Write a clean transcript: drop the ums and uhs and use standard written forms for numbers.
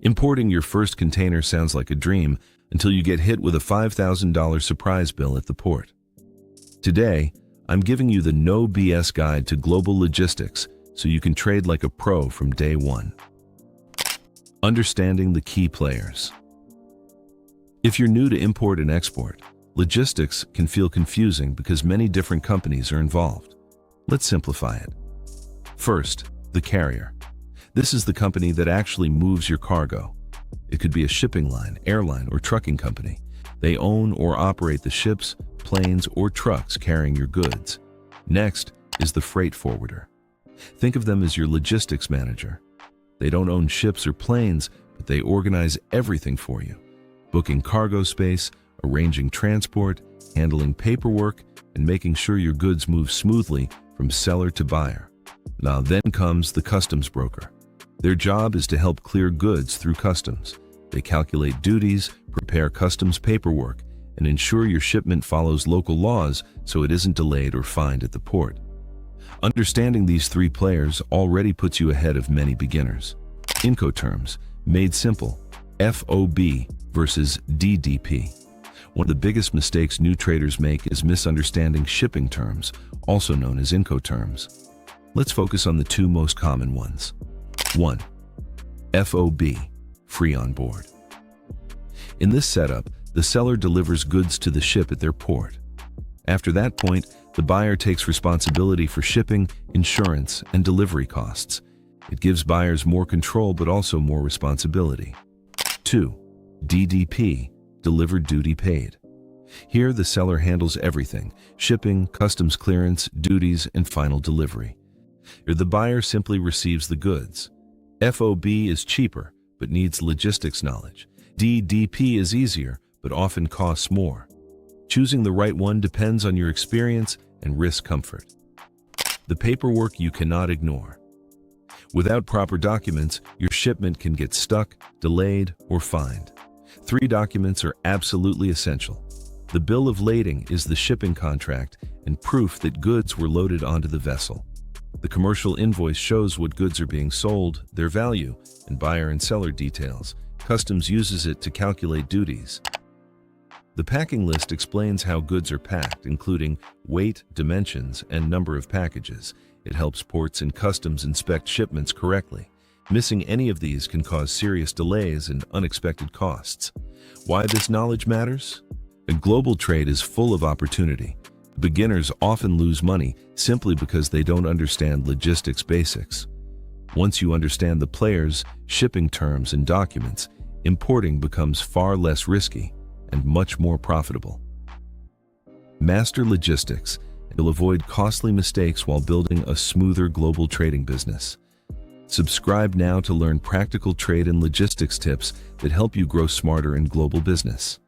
Importing your first container sounds like a dream until you get hit with a $5,000 surprise bill at the port. Today, I'm giving you the no BS guide to global logistics so you can trade like a pro from day one. Understanding the key players. If you're new to import and export, logistics can feel confusing because many different companies are involved. Let's simplify it. First, the carrier. This is the company that actually moves your cargo. It could be a shipping line, airline, or trucking company. They own or operate the ships, planes, or trucks carrying your goods. Next is the freight forwarder. Think of them as your logistics manager. They don't own ships or planes, but they organize everything for you, booking cargo space, arranging transport, handling paperwork, and making sure your goods move smoothly from seller to buyer. Now then comes the customs broker. Their job is to help clear goods through customs. They calculate duties, prepare customs paperwork, and ensure your shipment follows local laws so it isn't delayed or fined at the port. Understanding these three players already puts you ahead of many beginners. Incoterms, made simple, FOB versus DDP. One of the biggest mistakes new traders make is misunderstanding shipping terms, also known as Incoterms. Let's focus on the two most common ones. 1. FOB, free on board. In this setup, the seller delivers goods to the ship at their port. After that point, the buyer takes responsibility for shipping, insurance, and delivery costs. It gives buyers more control but also more responsibility. 2. DDP, delivered duty paid. Here, the seller handles everything: shipping, customs clearance, duties, and final delivery. Here, the buyer simply receives the goods. FOB is cheaper, but needs logistics knowledge. DDP is easier, but often costs more. Choosing the right one depends on your experience and risk comfort. The paperwork you cannot ignore. Without proper documents, your shipment can get stuck, delayed, or fined. 3 documents are absolutely essential. The bill of lading is the shipping contract and proof that goods were loaded onto the vessel. The commercial invoice shows what goods are being sold, their value, and buyer and seller details. Customs uses it to calculate duties. The packing list explains how goods are packed, including weight, dimensions, and number of packages. It helps ports and customs inspect shipments correctly. Missing any of these can cause serious delays and unexpected costs. Why this knowledge matters? A global trade is full of opportunity. Beginners often lose money simply because they don't understand logistics basics. Once you understand the players, shipping terms, and documents, importing becomes far less risky and much more profitable. Master logistics, and you'll avoid costly mistakes while building a smoother global trading business. Subscribe now to learn practical trade and logistics tips that help you grow smarter in global business.